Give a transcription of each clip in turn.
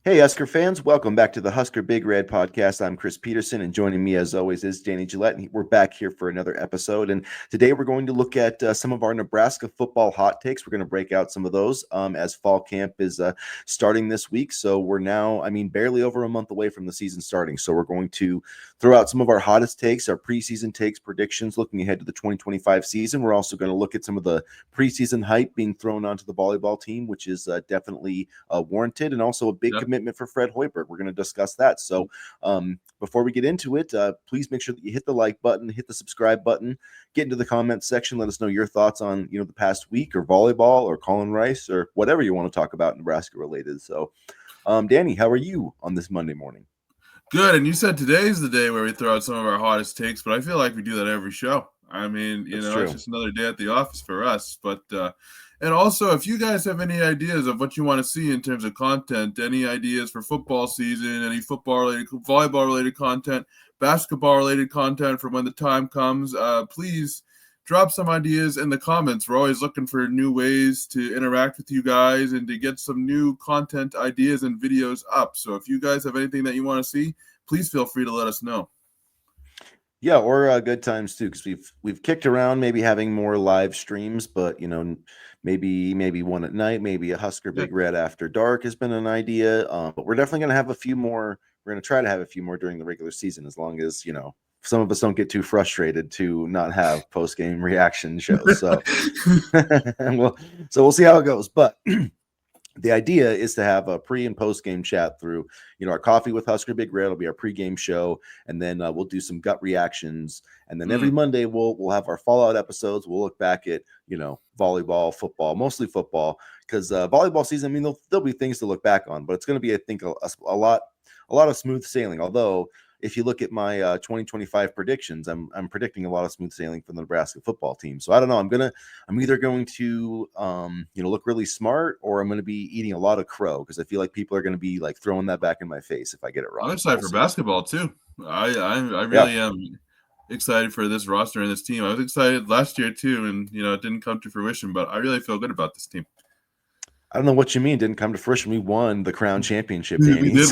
Hey, Husker fans, welcome back to the Husker Big Red podcast. I'm Chris Peterson, and joining me as always is Danny Gillette, and we're back here for another episode. And today we're going to look at some of our Nebraska football hot takes. We're going to break out some of those as fall camp is starting this week. So we're now, barely over a month away from the season starting. So we're going to throw out some of our hottest takes, our preseason takes, predictions, looking ahead to the 2025 season. We're also going to look at some of the preseason hype being thrown onto the volleyball team, which is definitely warranted, and also a big commitment for Fred Hoiberg. We're going to discuss that. So before we get into it, please make sure that you hit the like button, hit the subscribe button, get into the comments section. Let us know your thoughts on, the past week or volleyball or Colin Rice or whatever you want to talk about Nebraska related. So Danny, how are you on this Monday morning? Good. And you said today's the day where we throw out some of our hottest takes, but I feel like we do that every show. It's just another day at the office for us. But and also, if you guys have any ideas of what you want to see in terms of content, any ideas for football season, any football-related, volleyball-related content, basketball-related content for when the time comes, please drop some ideas in the comments. We're always looking for new ways to interact with you guys and to get some new content ideas and videos up. So if you guys have anything that you want to see, please feel free to let us know. Yeah, or good times too, because we've kicked around maybe having more live streams, but maybe one at night, maybe a Husker Big Red after dark has been an idea. But we're definitely going to have a few more. We're going to try to have a few more during the regular season, as long as some of us don't get too frustrated to not have post game reaction shows. So, we'll see how it goes, but. The idea is to have a pre and post game chat through, our Coffee with Husker Big Red will be our pregame show, and then we'll do some gut reactions, and then every Monday we'll have our Fallout episodes. We'll look back at volleyball, football, mostly football, because volleyball season. There'll be things to look back on, but it's going to be, I think, a lot of smooth sailing. Although, if you look at my 2025 predictions, I'm predicting a lot of smooth sailing for the Nebraska football team. So I don't know. I'm either going to look really smart, or I'm going to be eating a lot of crow, because I feel like people are going to be like throwing that back in my face if I get it wrong. I'm excited for basketball too. I really am excited for this roster and this team. I was excited last year too, and it didn't come to fruition, but I really feel good about this team. I don't know what you mean didn't come to fruition. We won the Crown Championship, Danny. We did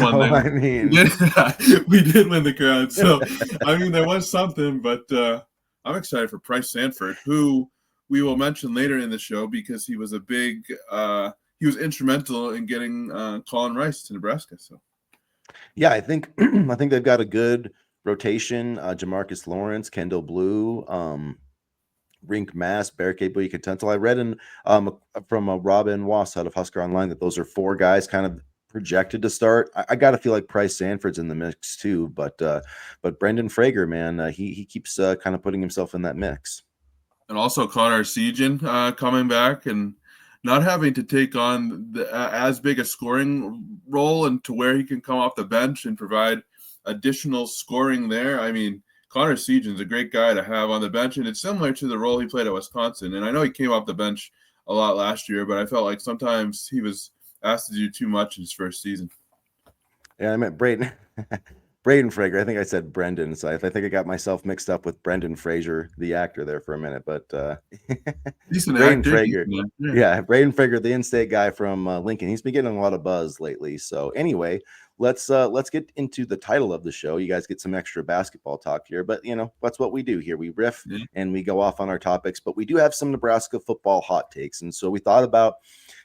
we did win the Crown. So, there was something, but I'm excited for Bryce Sanford, who we will mention later in the show because he was he was instrumental in getting Colin Rice to Nebraska. So, yeah, I think they've got a good rotation. Jamarcus Lawrence, Kendall Blue, Rink Mass, Barricade Boy Contental. I read from Robin Wass out of Husker Online that those are four guys kind of projected to start. I got to feel like Bryce Sanford's in the mix too, but Brendan Frager, man, he keeps kind of putting himself in that mix. And also Connor Sejan coming back and not having to take on as big a scoring role, and to where he can come off the bench and provide additional scoring there. Connor Sejan's a great guy to have on the bench, and it's similar to the role he played at Wisconsin. And I know he came off the bench a lot last year, but I felt like sometimes he was asked to do too much in his first season. Yeah, I meant Braden Frager. I think I said Brendan, so I think I got myself mixed up with Brendan Fraser, the actor, there for a minute. But Braden Frager, Braden Frager, the in-state guy from Lincoln. He's been getting a lot of buzz lately. So anyway, let's get into the title of the show. You guys get some extra basketball talk here, but that's what we do here. We riff and we go off on our topics, but we do have some Nebraska football hot takes, and so we thought about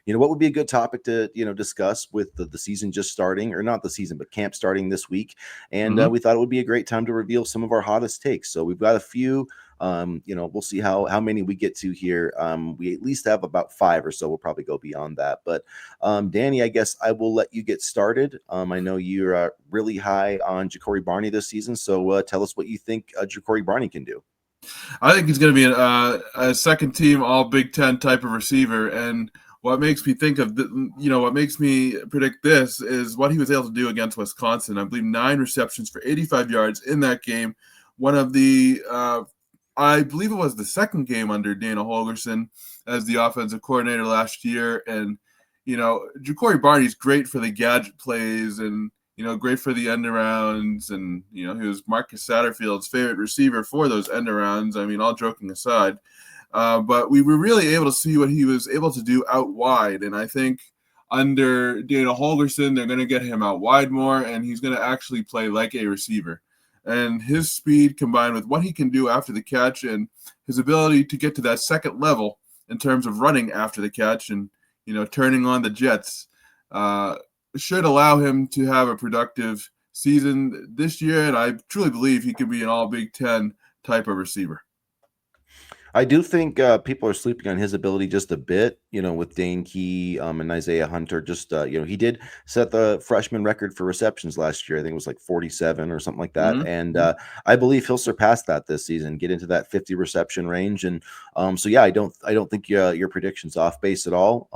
what would be a good topic to discuss with the season just starting, or not the season, but camp starting this week. And we thought it would be a great time to reveal some of our hottest takes. So we've got a few. We'll see how many we get to here. We at least have about 5 or so. We'll probably go beyond that. But Danny, I guess I will let you get started. I know you're really high on Jacory Barney this season, so tell us what you think Jacory Barney can do. I think he's going to be a second team All Big Ten type of receiver, and what makes me think of what makes me predict this is what he was able to do against Wisconsin. I believe 9 receptions for 85 yards in that game. One of the I believe it was the second game under Dana Holgorsen as the offensive coordinator last year. And, Jacory Barney's great for the gadget plays and, great for the end arounds. And, he was Marcus Satterfield's favorite receiver for those end arounds. All joking aside. But we were really able to see what he was able to do out wide. And I think under Dana Holgerson, they're going to get him out wide more, and he's going to actually play like a receiver. And his speed combined with what he can do after the catch and his ability to get to that second level in terms of running after the catch and, turning on the jets should allow him to have a productive season this year. And I truly believe he could be an all Big Ten type of receiver. I do think people are sleeping on his ability just a bit, with Dane Key and Isaiah Hunter. Just, he did set the freshman record for receptions last year. I think it was like 47 or something like that. Mm-hmm. And I believe he'll surpass that this season, get into that 50 reception range. And so, yeah, I don't think your prediction's off base at all.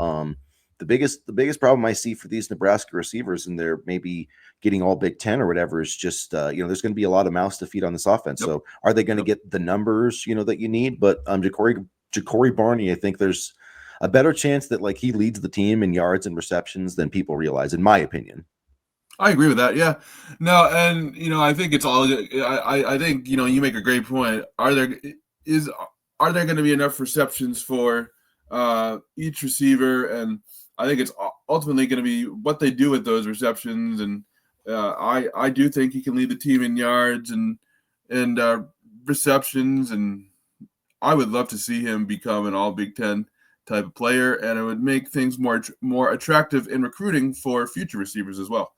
The biggest problem I see for these Nebraska receivers, and they're maybe getting all Big Ten or whatever, is just there's going to be a lot of mouths to feed on this offense. Yep. So are they going to get the numbers that you need? But Jacory Barney, I think there's a better chance that he leads the team in yards and receptions than people realize, in my opinion. I agree with that. Yeah, no, and I think it's all. I think you make a great point. Are there going to be enough receptions for each receiver? And I think it's ultimately going to be what they do with those receptions. And I do think he can lead the team in yards and receptions. And I would love to see him become an all Big Ten type of player. And it would make things more attractive in recruiting for future receivers as well.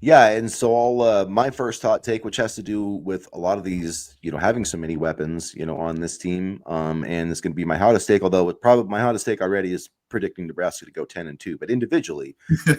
Yeah, and so my first hot take, which has to do with a lot of these, having so many weapons, on this team, and it's going to be my hottest take. Although my hottest take already is predicting Nebraska to go 10-2, but individually,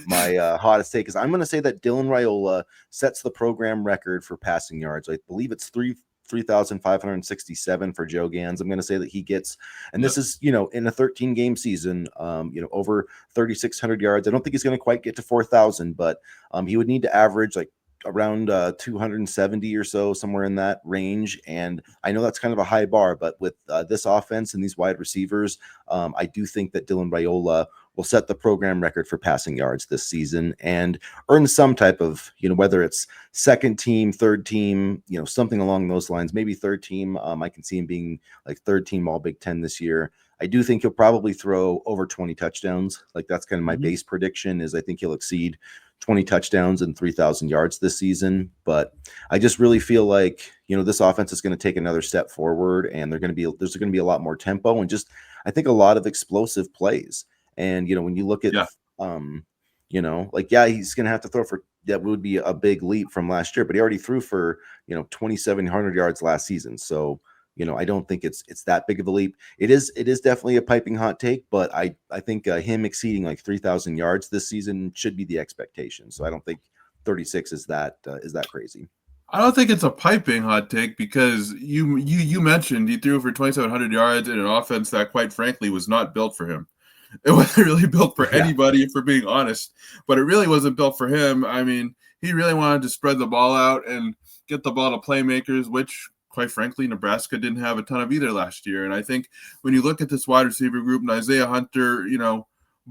my hottest take is I'm going to say that Dylan Raiola sets the program record for passing yards. I believe it's 3,567 for Joe Gans. I'm going to say that he gets, and this is, in a 13-game season, over 3,600 yards. I don't think he's going to quite get to 4,000, but he would need to average around 270 or so, somewhere in that range. And I know that's kind of a high bar, but with this offense and these wide receivers, I do think that Dylan Raiola will set the program record for passing yards this season and earn some type of, whether it's second team, third team, something along those lines, maybe third team. I can see him being third team all Big Ten this year. I do think he'll probably throw over 20 touchdowns. That's kind of my base prediction, is I think he'll exceed 20 touchdowns and 3,000 yards this season. But I just really feel like, this offense is going to take another step forward, and there's going to be a lot more tempo and just, I think, a lot of explosive plays. And, when you look at, he's going to have to throw for, that would be a big leap from last year, but he already threw for, 2,700 yards last season. So, I don't think it's that big of a leap. It is definitely a piping hot take, but I think him exceeding 3,000 yards this season should be the expectation. So I don't think 36 is that crazy. I don't think it's a piping hot take, because you mentioned he threw for 2,700 yards in an offense that, quite frankly, was not built for him. It wasn't really built for anybody, if we're being honest, but it really wasn't built for him. I mean, he really wanted to spread the ball out and get the ball to playmakers, which, quite frankly, Nebraska didn't have a ton of either last year. And I think when you look at this wide receiver group, and Isaiah Hunter,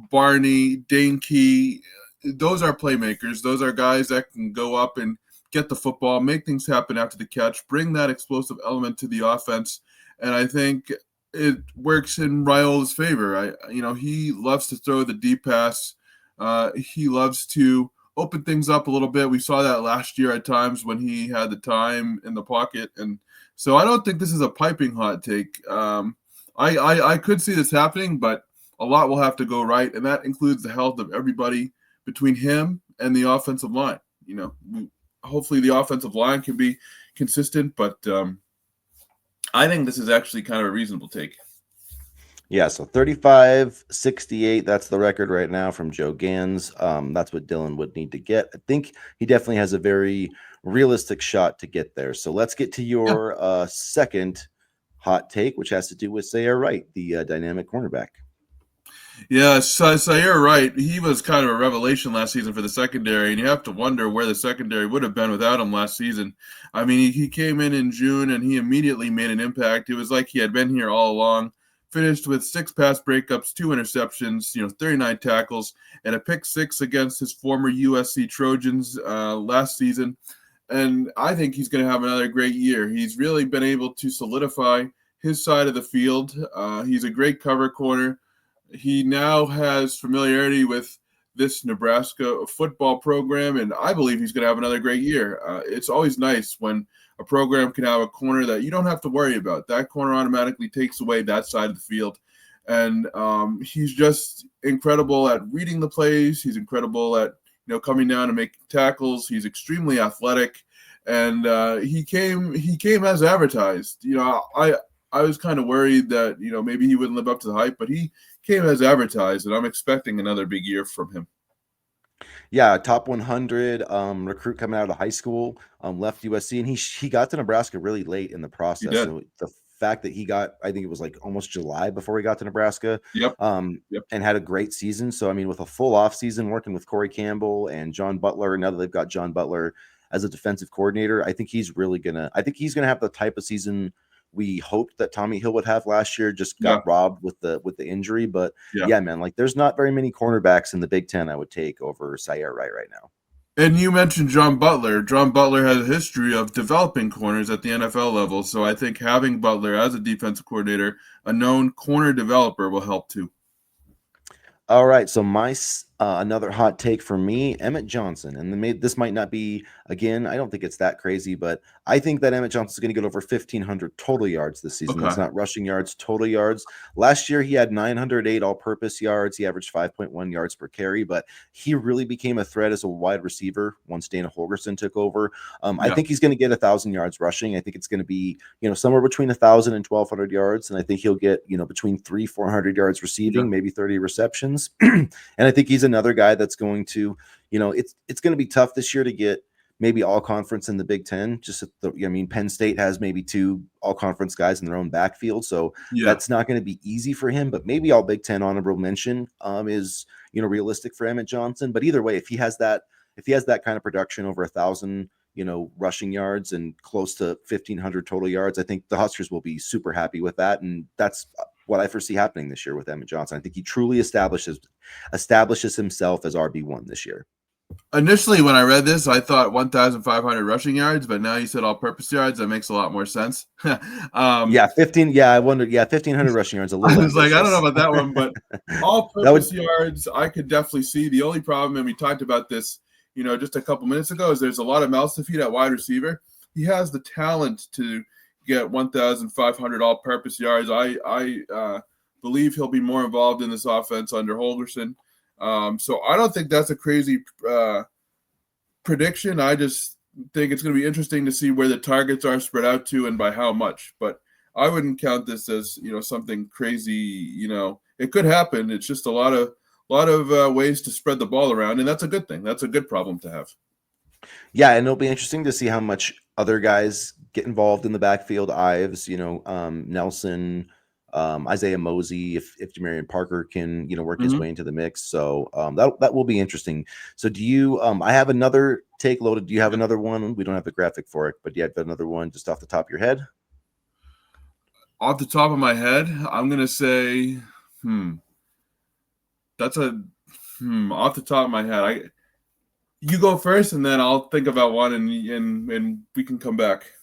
Barney, Dane Key, those are playmakers. Those are guys that can go up and get the football, make things happen after the catch, bring that explosive element to the offense. And I think it works in Raiola's favor. He loves to throw the deep pass. He loves to open things up a little bit. We saw that last year at times when he had the time in the pocket. And so I don't think this is a piping hot take. I could see this happening, but a lot will have to go right. And that includes the health of everybody between him and the offensive line. Hopefully the offensive line can be consistent, but I think this is actually kind of a reasonable take. Yeah, so 35-68, that's the record right now from Joe Gans. That's what Dylan would need to get. I think he definitely has a very realistic shot to get there. So let's get to your second hot take, which has to do with Ceyair Wright, the dynamic cornerback. Yeah, Ceyair Wright, he was kind of a revelation last season for the secondary, and you have to wonder where the secondary would have been without him last season. I mean, he came in June, and he immediately made an impact. It was like he had been here all along. Finished with 6 pass breakups, 2 interceptions, 39 tackles, and a pick 6 against his former USC Trojans last season. And I think he's going to have another great year. He's really been able to solidify his side of the field. He's a great cover corner. he now has familiarity with this Nebraska football program, and I believe he's going to have another great year. It's always nice when a program can have a corner that you don't have to worry about. That corner automatically takes away that side of the field. And he's just incredible at reading the plays. He's incredible at coming down and making tackles. He's extremely athletic, and he came as advertised. I was kind of worried that maybe he wouldn't live up to the hype, but he came as advertised, and I'm expecting another big year from him. Yeah, top 100 recruit coming out of high school, left USC, and he got to Nebraska really late in the process. So the fact that he got, I think it was like almost July before he got to Nebraska, and had a great season. So I mean, with a full off season working with Corey Campbell and John Butler, now that they've got John Butler as a defensive coordinator, I think he's gonna have the type of season we hoped that Tommy Hill would have last year. Just got robbed with the injury, but man, like there's not very many cornerbacks in the Big Ten I would take over Ceyair Wright right now. And you mentioned John Butler. John Butler has a history of developing corners at the NFL level, so I think having Butler as a defensive coordinator, a known corner developer, will help too. All right, so my another hot take for me, Emmett Johnson, and this might not be, again, I don't think it's that crazy, but I think that Emmett Johnson is going to get over 1,500 total yards this season. That's not rushing yards, total yards. Last year, he had 908 all-purpose yards. He averaged 5.1 yards per carry, but he really became a threat as a wide receiver once Dana Holgorsen took over. I think he's going to get 1,000 yards rushing. I think it's going to be, somewhere between 1,000 and 1,200 yards, and I think he'll get, between 300-400 yards receiving, maybe 30 receptions. And I think he's another guy that's going to, it's going to be tough this year to get maybe all conference in the Big Ten. Penn State has maybe 2 all conference guys in their own backfield. So that's not going to be easy for him, but maybe all Big Ten honorable mention is, realistic for Emmett Johnson. But either way, if he has that kind of production over 1,000, rushing yards and close to 1,500 total yards, I think the Huskers will be super happy with that. And that's what I foresee happening this year with Emmett Johnson. I think he truly establishes himself as RB1 this year. Initially, when I read this, I thought 1,500 rushing yards, but now you said all-purpose yards. That makes a lot more sense. 15. Yeah, I wondered. Yeah, 1,500 rushing yards. A little. I was like, I don't know about that one, but all-purpose yards, I could definitely see. The only problem, and we talked about this, just a couple minutes ago, is there's a lot of mouths to feed at wide receiver. He has the talent to get 1,500 all-purpose yards. I believe he'll be more involved in this offense under Holgorsen. So I don't think that's a crazy prediction. I just think it's going to be interesting to see where the targets are spread out to and by how much. But I wouldn't count this as something crazy. It could happen. It's just a lot of ways to spread the ball around, and that's a good thing. That's a good problem to have. Yeah, and it'll be interesting to see how much other guys get involved in the backfield. Ives, Nelson, Isaiah Mosey, if Jamarian Parker can, work his way into the mix. So that will be interesting. So do you, I have another take loaded. Do you have another one? We don't have the graphic for it, but do you have another one just off the top of your head? Off the top of my head, I'm going to say, off the top of my head, you go first, and then I'll think about one, and we can come back.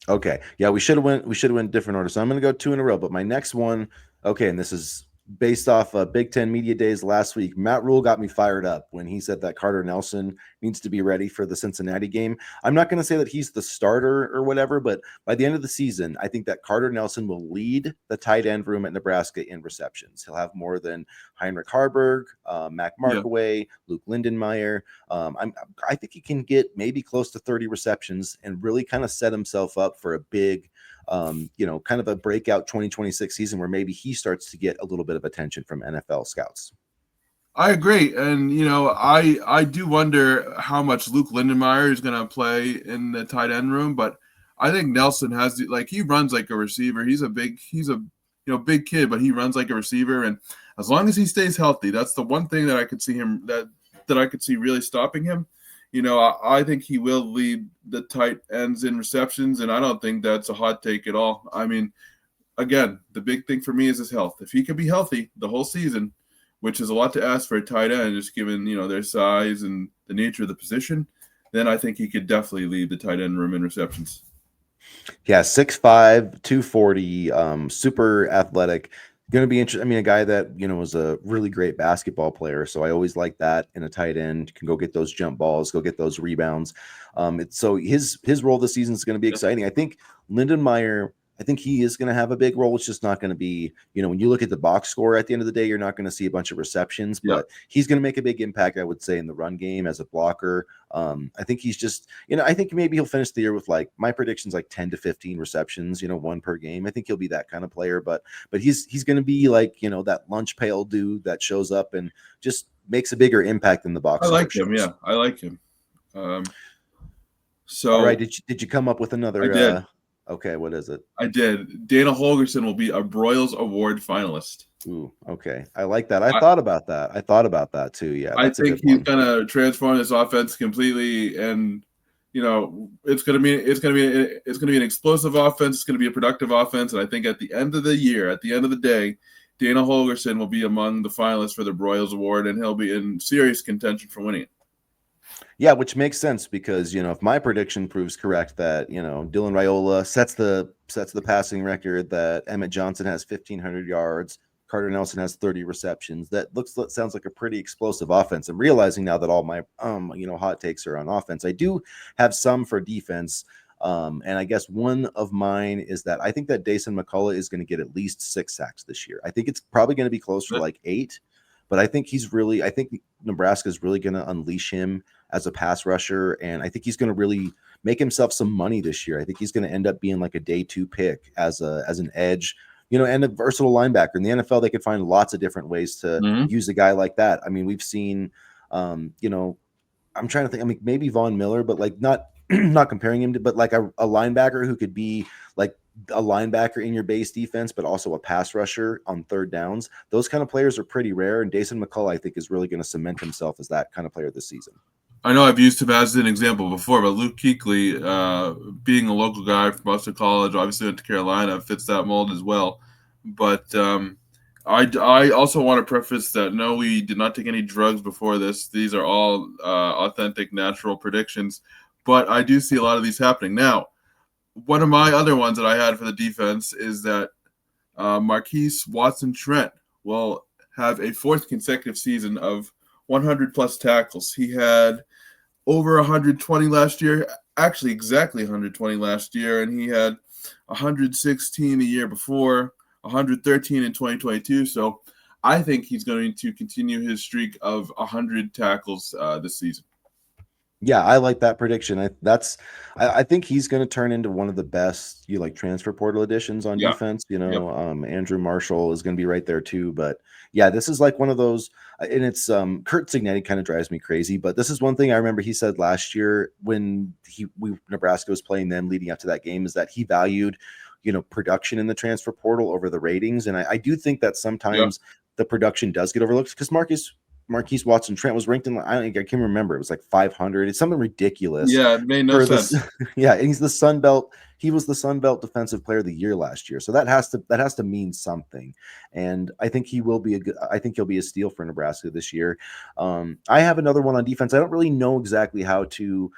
Okay. Yeah, we should have went different order. So I'm going to go 2 in a row. But my next one, okay, and this is based off Big Ten Media Days last week. Matt Rule got me fired up when he said that Carter Nelson needs to be ready for the Cincinnati game. I'm not going to say that he's the starter or whatever, but by the end of the season, I think that Carter Nelson will lead the tight end room at Nebraska in receptions. He'll have more than Heinrich Harburg, Mac Markaway, Luke Lindenmeyer. I think he can get maybe close to 30 receptions and really kind of set himself up for a big kind of a breakout 2026 season where maybe he starts to get a little bit of attention from NFL scouts. I agree. And, I do wonder how much Luke Lindenmeyer is going to play in the tight end room, but I think Nelson has he runs like a receiver. He's a big kid, but he runs like a receiver. And as long as he stays healthy, that's the one thing that I could see him that I could see really stopping him. I think he will lead the tight ends in receptions, and I don't think that's a hot take at all. I mean, again, the big thing for me is his health. If he could be healthy the whole season, which is a lot to ask for a tight end, just given, their size and the nature of the position, then I think he could definitely lead the tight end room in receptions. Yeah, 6'5", 240, super athletic. Going to be interesting. I mean, a guy that, was a really great basketball player. So I always like that in a tight end, can go get those jump balls, go get those rebounds. So his role this season is going to be exciting. I think Lindenmeyer, I think he is going to have a big role. It's just not going to be, when you look at the box score at the end of the day, you're not going to see a bunch of receptions, but he's going to make a big impact, I would say, in the run game as a blocker. I think he's just, I think maybe he'll finish the year with, like, my prediction's like 10 to 15 receptions, one per game. I think he'll be that kind of player, but he's going to be like, that lunch pail dude that shows up and just makes a bigger impact in the box. I like him. Yeah, I like him. So, all right. Did you come up with another? I did. Okay, what is it? I did. Dana Holgerson will be a Broyles Award finalist. Ooh, okay. I like that. I thought about that too. Yeah, I think he's gonna transform this offense completely, and it's gonna be an explosive offense. It's gonna be a productive offense, and I think at the end of the year, at the end of the day, Dana Holgerson will be among the finalists for the Broyles Award, and he'll be in serious contention for winning it. Yeah, which makes sense because, if my prediction proves correct that, Dylan Raiola sets the passing record, that Emmett Johnson has 1,500 yards, Carter Nelson has 30 receptions, that sounds like a pretty explosive offense. I'm realizing now that all my, hot takes are on offense. I do have some for defense. And I guess one of mine is that I think that Dason McCullough is going to get at least 6 sacks this year. I think it's probably going to be closer to like 8. But I think I think Nebraska is really going to unleash him as a pass rusher. And I think he's going to really make himself some money this year. I think he's going to end up being like a day 2 pick as an edge, and a versatile linebacker. In the NFL, they could find lots of different ways to use a guy like that. I mean, we've seen, I'm trying to think, I mean, maybe Von Miller, but like not comparing him to, but like a linebacker who could be like a linebacker in your base defense, but also a pass rusher on third downs. Those kind of players are pretty rare. And Dason McCullough, I think, is really going to cement himself as that kind of player this season. I know I've used him as an example before, but Luke Kuechly, being a local guy from Boston College, obviously went to Carolina, fits that mold as well. But I also want to preface that no, we did not take any drugs before this. These are all authentic, natural predictions. But I do see a lot of these happening. Now, one of my other ones that I had for the defense is that Marquise Watson-Trent will have a 4th consecutive season of 100-plus tackles. He had over 120 last year, actually exactly 120 last year, and he had 116 the year before, 113 in 2022. So I think he's going to continue his streak of 100 tackles this season. Yeah, I like that prediction. I think he's going to turn into one of the best transfer portal additions on defense. Andrew Marshall is going to be right there too. But yeah, this is like one of those, and it's Kurt Cignetti kind of drives me crazy. But this is one thing I remember he said last year when Nebraska was playing them leading up to that game, is that he valued production in the transfer portal over the ratings, and I do think that sometimes the production does get overlooked because Marquise Watson-Trent was ranked in, I can't remember. It was like 500. It's something ridiculous. Yeah, it made no sense. Yeah, and he's the Sun Belt. He was the Sun Belt Defensive Player of the Year last year. So that has to mean something. And I think he'll be a steal for Nebraska this year. I have another one on defense. I don't really know exactly how to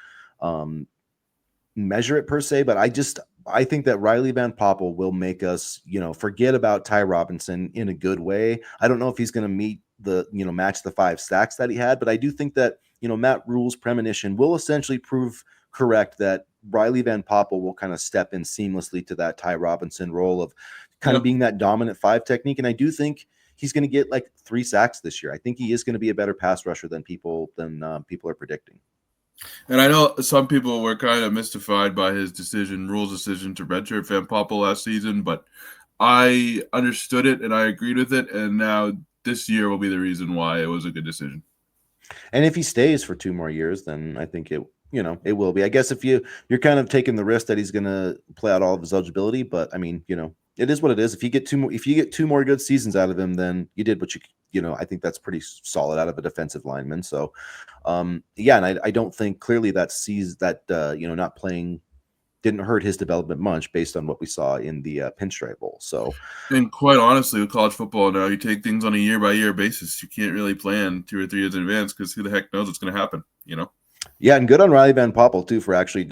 measure it per se, but I think that Riley Van Poppel will make us, forget about Ty Robinson in a good way. I don't know if he's going to match the 5 sacks that he had, but I do think that, Matt Rule's premonition will essentially prove correct, that Riley Van Poppel will kind of step in seamlessly to that Ty Robinson role of kind of being that dominant 5 technique. And I do think he's going to get like 3 sacks this year. I think he is going to be a better pass rusher than people are predicting. And I know some people were kind of mystified by his Rule's decision to redshirt Van Poppel last season, but I understood it and I agreed with it. And now this year will be the reason why it was a good decision. And if he stays for 2 more years, then I think it will be. I guess if you're kind of taking the risk that he's going to play out all of his eligibility, but I mean, it is what it is. If you get 2 more good seasons out of him, then you did what I think that's pretty solid out of a defensive lineman. So, and I don't think clearly that not playing didn't hurt his development much based on what we saw in the Pinstripe Bowl. So, and quite honestly, with college football now, you take things on a year-by-year basis. You can't really plan 2 or 3 years in advance because who the heck knows what's going to happen, Yeah, and good on Riley Van Poppel too for actually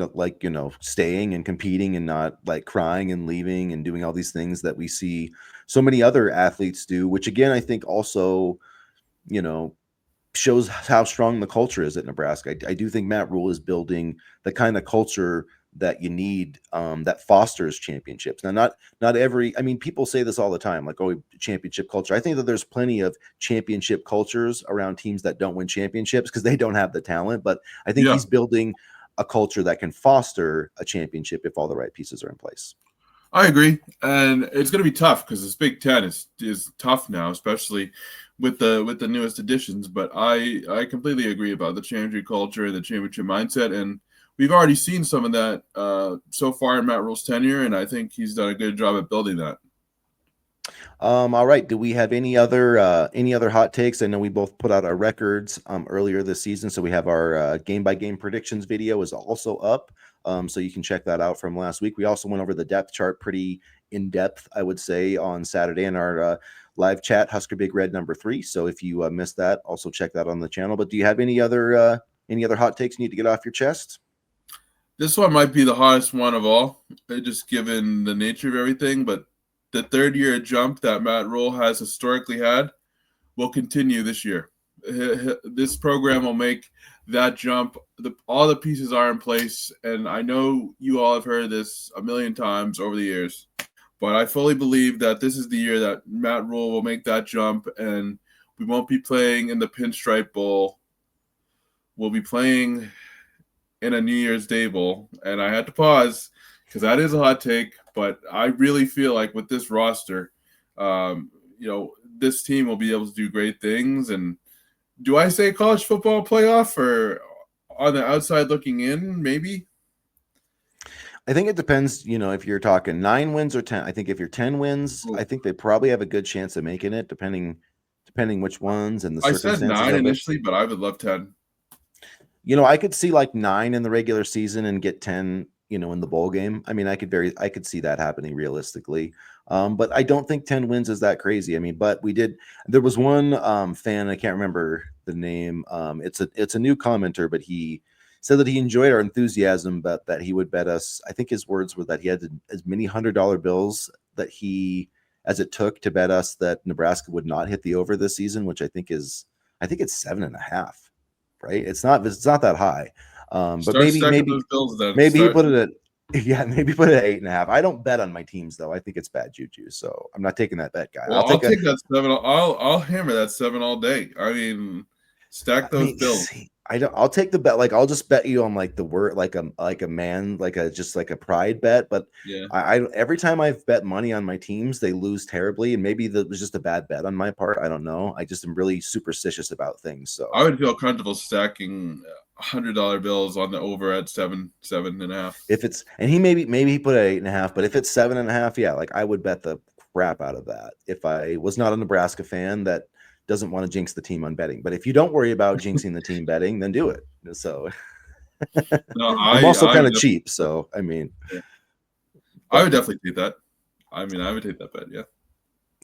staying and competing and not like crying and leaving and doing all these things that we see so many other athletes do, which again, I think also, shows how strong the culture is at Nebraska. I do think Matt Rule is building the kind of culture that you need, that fosters championships. Now, not every, I mean, people say this all the time, like, oh, championship culture. I think that there's plenty of championship cultures around teams that don't win championships because they don't have the talent. But I think he's building a culture that can foster a championship if all the right pieces are in place. I agree, and it's going to be tough because this Big Ten is tough now, especially with the newest additions. But I completely agree about the championship culture and the championship mindset, and we've already seen some of that so far in Matt Rule's tenure, and I think he's done a good job at building that. All right. Do we have any other hot takes? I know we both put out our records earlier this season, so we have our game by game predictions video is also up. So you can check that out from last week. We also went over the depth chart pretty in depth, I would say, on Saturday in our live chat, Husker Big Red number 3. So if you missed that, also check that on the channel. But do you have any other hot takes you need to get off your chest? This one might be the hottest one of all, just given the nature of everything. But the third year jump that Matt Rule has historically had will continue this year. This program will make that jump. All the pieces are in place, and I know you all have heard this a million times over the years, but I fully believe that this is the year that Matt Rule will make that jump, and we won't be playing in the Pinstripe Bowl. We'll be playing in a New Year's Day Bowl, and I had to pause because that is a hot take, but I really feel like with this roster, this team will be able to do great things. And do I say college football playoff or on the outside looking in, maybe? I think it depends, if you're talking 9 wins or 10. I think if you're 10 wins, I think they probably have a good chance of making it, depending which ones and the circumstances. I said 9 initially, but I would love 10. I could see like 9 in the regular season and get 10, in the bowl game. I mean, I could see that happening realistically. But I don't think 10 wins is that crazy. I mean, but there was one fan, I can't remember the name. It's a new commenter, but he said that he enjoyed our enthusiasm, but that he would bet us. I think his words were that he had as many $100 bills as it took to bet us that Nebraska would not hit the over this season, which I think it's 7.5, right? It's not that high. But maybe he put it at maybe put it at 8.5. I don't bet on my teams though. I think it's bad juju, so I'm not taking that bet, guy. Well, I'll take that 7. I'll hammer that 7 all day. I mean, stack those bills. I'll take the bet. Like I'll just bet you on like the word, like a man, just like a pride bet. But yeah, I every time I've bet money on my teams, they lose terribly, and maybe that was just a bad bet on my part. I don't know. I just am really superstitious about things. So I would feel comfortable stacking $100 bills on the over at 7.5. If it's, and he maybe he put it 8.5, but if it's 7.5, yeah, like I would bet the crap out of that if I was not a Nebraska fan that doesn't want to jinx the team on betting. But if you don't worry about jinxing the team betting, then do it. So no, I'm also kind of cheap. So, I mean, yeah. I would definitely take that. I mean, I would take that bet. Yeah.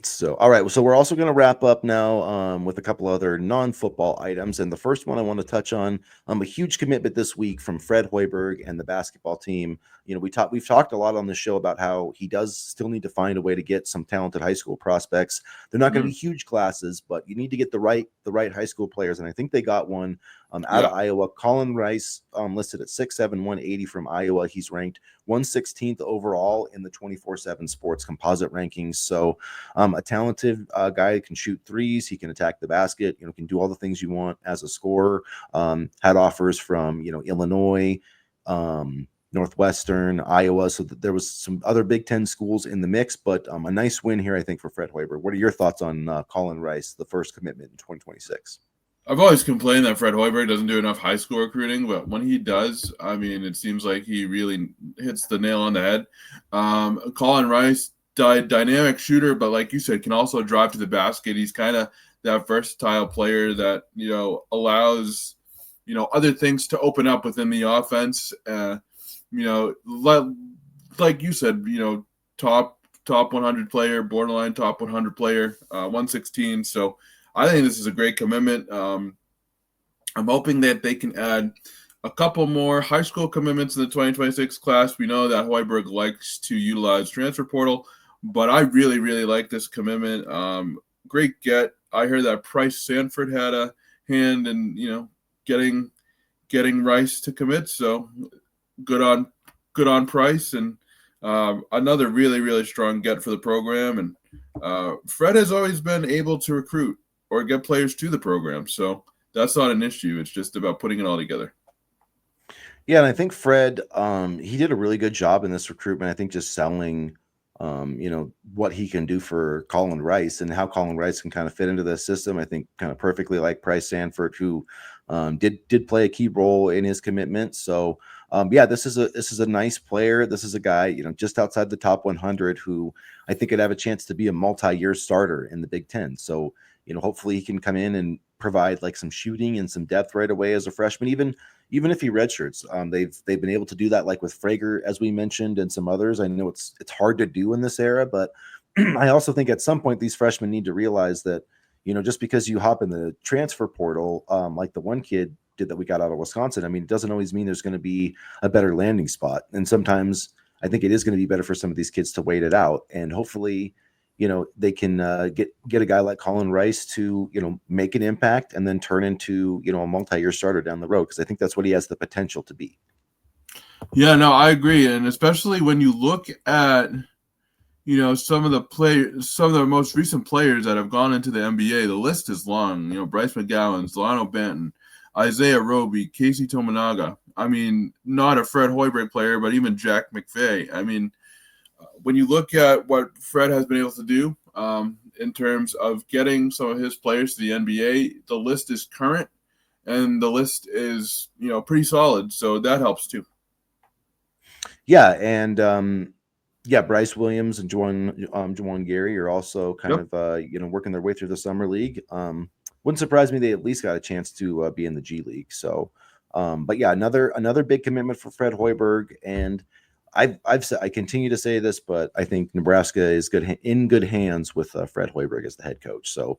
So, all right. So we're also going to wrap up now with a couple other non-football items. And the first one I want to touch on, a huge commitment this week from Fred Hoiberg and the basketball team. We've talked a lot on the show about how he does still need to find a way to get some talented high school prospects. They're not going to be huge classes, but you need to get the right high school players. And I think they got one out of Iowa. Colin Rice listed at 6'7", 180 from Iowa. He's ranked 116th overall in the 24/7 Sports composite rankings. So a talented guy who can shoot threes. He can attack the basket. Can do all the things you want as a scorer. Had offers from Illinois, Northwestern, Iowa. So there was some other Big Ten schools in the mix, but a nice win here, I think, for Fred Hoiberg. What are your thoughts on Colin Rice, the first commitment in 2026? I've always complained that Fred Hoiberg doesn't do enough high school recruiting, but when he does, I mean, it seems like he really hits the nail on the head. Colin Rice, dynamic shooter, but like you said, can also drive to the basket. He's kind of that versatile player that, allows, other things to open up within the offense. Like you said, top 100 player, borderline top 100 player, 116. So I think this is a great commitment. I'm hoping that they can add a couple more high school commitments in the 2026 class. We know that Hoiberg likes to utilize transfer portal. But I really, really like this commitment. Great get. I heard that Price Sanford had a hand in, getting Rice to commit. So good on Price, and another really, really strong get for the program. And Fred has always been able to recruit or get players to the program. So that's not an issue. It's just about putting it all together. Yeah, and I think Fred, he did a really good job in this recruitment. I think just selling, what he can do for Colin Rice and how Colin Rice can kind of fit into the system. I think kind of perfectly like Price Sanford, who did play a key role in his commitment. So yeah, this is a nice player. This is a guy, just outside the top 100 who I think could have a chance to be a multi-year starter in the Big Ten. So hopefully he can come in and provide like some shooting and some depth right away as a freshman, even if he redshirts. They've been able to do that, like with Frager, as we mentioned, and some others. I know it's hard to do in this era, but I also think at some point these freshmen need to realize that, just because you hop in the transfer portal, like the one kid did that we got out of Wisconsin, I mean, it doesn't always mean there's going to be a better landing spot. And sometimes I think it is going to be better for some of these kids to wait it out, and hopefully they can get a guy like Colin Rice to, make an impact and then turn into, a multi-year starter down the road. Cause I think that's what he has the potential to be. Yeah, no, I agree. And especially when you look at, some of the most recent players that have gone into the NBA, the list is long. Bryce McGowan, Delano Banton, Isaiah Roby, Casey Tominaga. I mean, not a Fred Hoiberg player, but even Jack McVeigh. I mean, when you look at what Fred has been able to do in terms of getting some of his players to the NBA, the list is current and the list is, pretty solid. So that helps too. Yeah. And Bryce Williams and Juwan Gary are also kind of, working their way through the summer league. Wouldn't surprise me they at least got a chance to be in the G League. So, but yeah, another big commitment for Fred Hoiberg. And I continue to say this, but I think Nebraska is in good hands with Fred Hoiberg as the head coach. So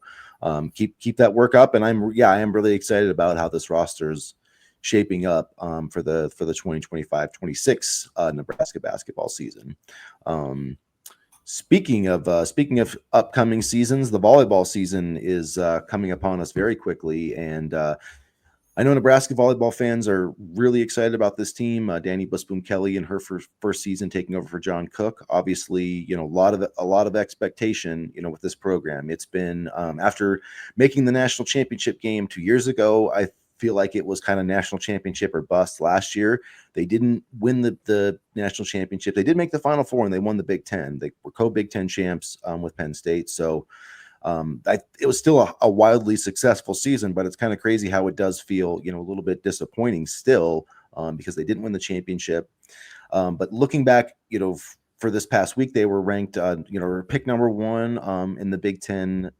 keep that work up, and I am really excited about how this roster's shaping up for the 2025-26 Nebraska basketball season. Speaking of upcoming seasons, the volleyball season is coming upon us very quickly, and I know Nebraska volleyball fans are really excited about this team. Danny Busboom Kelly in her first season taking over for John Cook. Obviously, a lot of expectation, with this program. It's been after making the national championship game 2 years ago. I feel like it was kind of national championship or bust last year. They didn't win the national championship. They did make the Final Four and they won the Big Ten. They were co-Big Ten champs with Penn State. So it was still a wildly successful season, but it's kind of crazy how it does feel, a little bit disappointing still because they didn't win the championship. But looking back, for this past week, they were ranked, pick number 1 in the Big Ten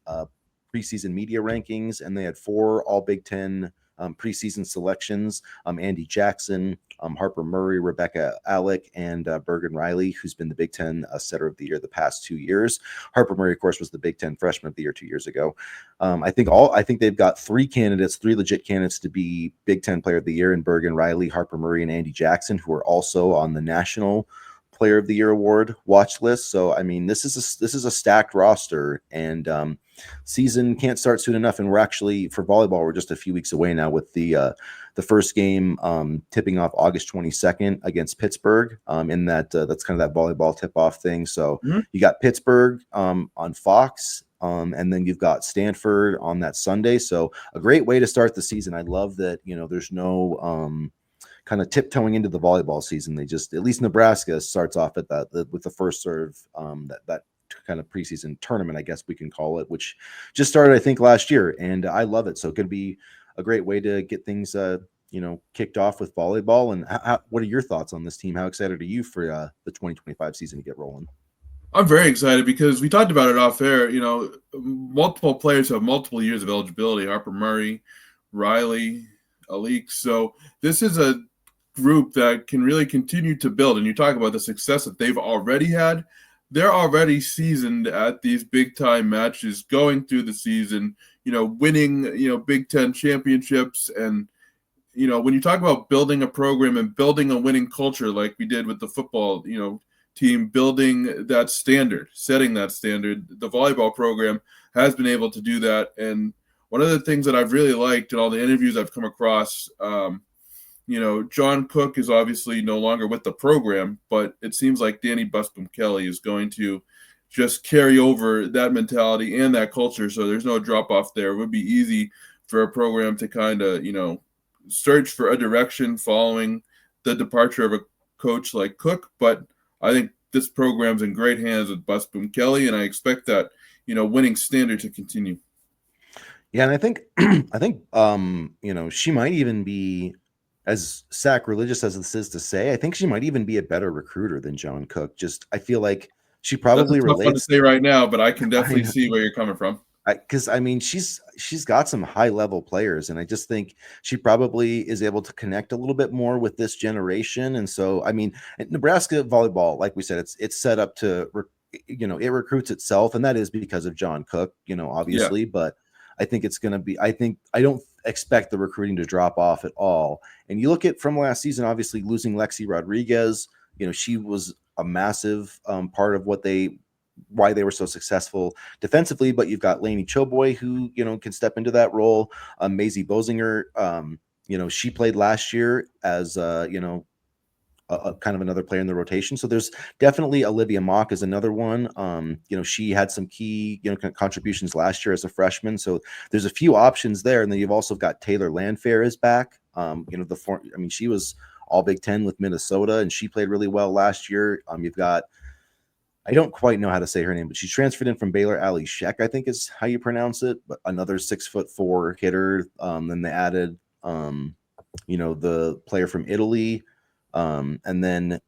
preseason media rankings, and they had 4 all Big Ten preseason selections. Andy Jackson, Harper Murray, Rebecca Alec, and Bergen Riley, who's been the Big Ten setter of the year the past 2 years. Harper Murray, of course, was the Big Ten freshman of the year 2 years ago. I think they've got 3 legit candidates to be Big Ten player of the year in Bergen Riley, Harper Murray, and Andy Jackson, who are also on the national player of the year award watch list. So, I mean, this is a stacked roster, and season can't start soon enough. And we're actually, for volleyball, we're just a few weeks away now with the first game tipping off August 22nd against Pittsburgh. In that's kind of that volleyball tip-off thing. So you got Pittsburgh on Fox, and then you've got Stanford on that Sunday. So a great way to start the season. I love that, there's no kind of tiptoeing into the volleyball season. They just, at least Nebraska starts off at with the first sort of that kind of preseason tournament, I guess we can call it, which just started, I think, last year. And I love it. So it could be a great way to get things, kicked off with volleyball. And what are your thoughts on this team? How excited are you for the 2025 season to get rolling? I'm very excited because we talked about it off air. Multiple players have multiple years of eligibility. Harper Murray, Riley, Alik. So this is a group that can really continue to build. And you talk about the success that they've already had. They're already seasoned at these big time matches, going through the season, winning, Big Ten championships. And, when you talk about building a program and building a winning culture like we did with the football, team building that standard, setting that standard. The volleyball program has been able to do that. And one of the things that I've really liked in all the interviews I've come across, John Cook is obviously no longer with the program, but it seems like Danny Buscombe-Kelly is going to just carry over that mentality and that culture. So there's no drop off there. It would be easy for a program to kind of, search for a direction following the departure of a coach like Cook. But I think this program's in great hands with Buscombe-Kelly, and I expect that, winning standard to continue. Yeah, and I think she might even be, as sacrilegious as this is to say, I think she might even be a better recruiter than John Cook. Just I feel like she probably That's a tough one to relates. say right now, but I can definitely see where you're coming from. Because she's got some high level players, and I just think she probably is able to connect a little bit more with this generation. And so, Nebraska volleyball, like we said, it's set up to, it recruits itself, and that is because of John Cook, obviously. Yeah. But I think it's going to be. I don't expect the recruiting to drop off at all. And you look at from last season, obviously losing Lexi Rodriguez, she was a massive part of why they were so successful defensively. But you've got Lainey Choboy, who can step into that role. Maisie Bosinger, she played last year as a kind of another player in the rotation. So there's definitely Olivia Mock is another one. She had some key contributions last year as a freshman. So there's a few options there. And then you've also got Taylor Landfair is back. She was all Big Ten with Minnesota, and she played really well last year. You've got, I don't quite know how to say her name, but she transferred in from Baylor. Ali Sheck, I think is how you pronounce it, but another 6'4" hitter. Then they added, the player from Italy. And then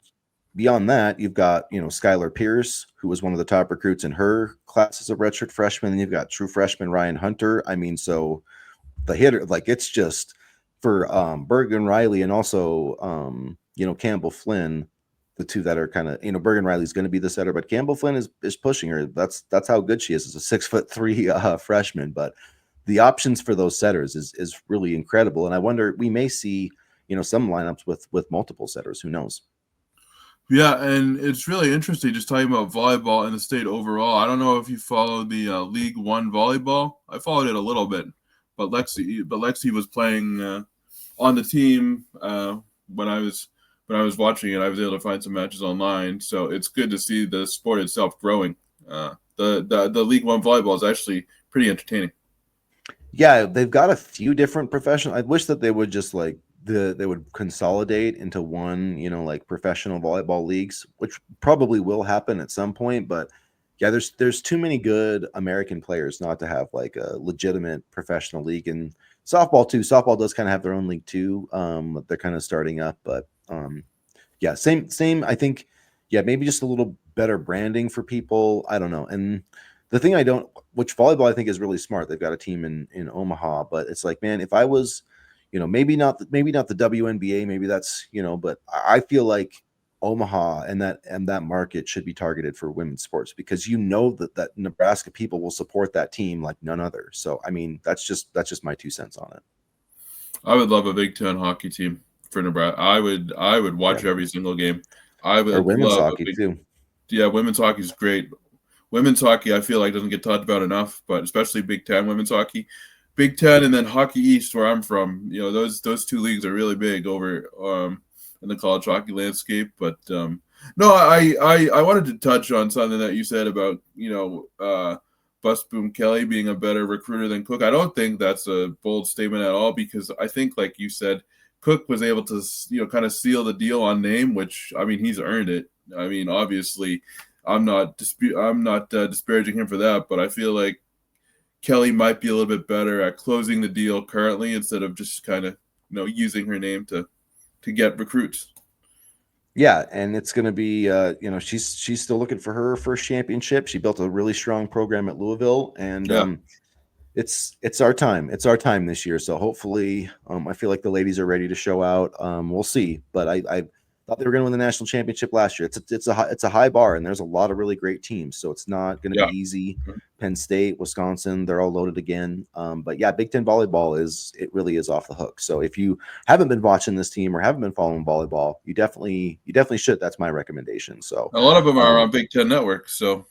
beyond that, you've got, Skylar Pierce, who was one of the top recruits in her class as a redshirt freshman. And you've got true freshman Ryan Hunter. So the hitter, it's just for Bergen Riley and also, Campbell Flynn, the two that are kind of, Bergen Riley's going to be the setter, but Campbell Flynn is pushing her. That's how good she is as a 6'3" freshman. But the options for those setters is really incredible. And I wonder, we may see, some lineups with multiple setters. Who knows? Yeah, and it's really interesting just talking about volleyball in the state overall. I don't know if you follow the League One volleyball. I followed it a little bit, but Lexi was playing on the team when I was watching it. I was able to find some matches online, so it's good to see the sport itself growing. The League One volleyball is actually pretty entertaining. Yeah, they've got a few different professional. I wish that they would just they would consolidate into one, professional volleyball leagues, which probably will happen at some point. But yeah, there's too many good American players not to have a legitimate professional league. And softball too. Softball does kind of have their own league too. They're kind of starting up, but yeah, same. I think, yeah, maybe just a little better branding for people. I don't know. And the thing which volleyball I think is really smart. They've got a team in Omaha, but it's man, if I was, maybe not the WNBA, maybe that's, but I feel like Omaha and that market should be targeted for women's sports, because that Nebraska people will support that team like none other. So that's just my 2 cents on it. I would love a Big Ten hockey team for Nebraska. I would watch every single game. I would women's hockey too. Yeah, women's hockey is great. Women's hockey, I feel like, doesn't get talked about enough, but especially Big Ten women's hockey. Big Ten and then Hockey East, where I'm from, those two leagues are really big over in the college hockey landscape. But no, I wanted to touch on something that you said about Buscombe-Kelly being a better recruiter than Cook. I don't think that's a bold statement at all, because I think, like you said, Cook was able to kind of seal the deal on name, which he's earned it. Obviously, I'm not disparaging him for that, but I feel like Kelly might be a little bit better at closing the deal currently, instead of just kind of, using her name to get recruits. Yeah, and it's going to be, she's still looking for her first championship. She built a really strong program at Louisville, and it's our time. It's our time this year. So hopefully, I feel like the ladies are ready to show out. We'll see, but Thought they were going to win the national championship last year. It's a high bar, and there's a lot of really great teams, so it's not going to be easy. Penn State, Wisconsin, they're all loaded again. But yeah, Big Ten volleyball really is off the hook. So if you haven't been watching this team or haven't been following volleyball, you definitely should. That's my recommendation. So a lot of them are on Big Ten Network. So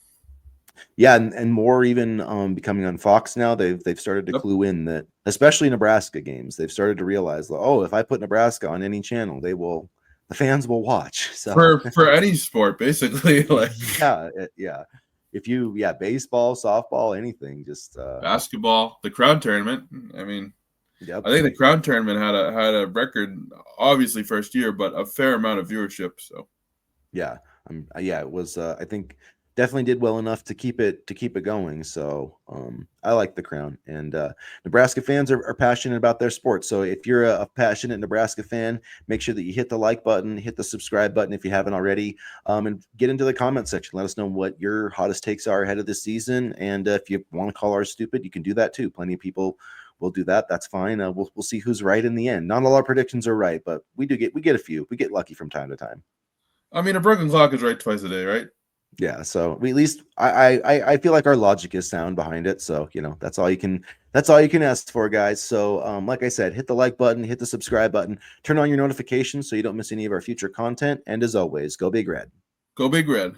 yeah, and more even becoming on Fox now. They've started to clue in that, especially Nebraska games, they've started to realize, oh, if I put Nebraska on any channel, the fans will watch. So for any sport, basically, like yeah. If you baseball, softball, anything, just basketball, the Crown Tournament. I mean, I think the Crown Tournament had a record, obviously first year, but a fair amount of viewership. So it was. I think definitely did well enough to keep it going. So I like the Crown, and Nebraska fans are passionate about their sport. So if you're a passionate Nebraska fan, make sure that you hit the like button, hit the subscribe button if you haven't already, and get into the comment section. Let us know what your hottest takes are ahead of this season, and if you want to call ours stupid, you can do that too. Plenty of people will do that. That's fine. We'll see who's right in the end. Not all our predictions are right, but we get a few. We get lucky from time to time. I mean, a broken clock is right twice a day, right? Yeah, so we at least I feel like our logic is sound behind it. So that's all you can ask for, guys. So like I said, hit the like button, hit the subscribe button, turn on your notifications so you don't miss any of our future content. And as always, go Big Red. Go Big Red.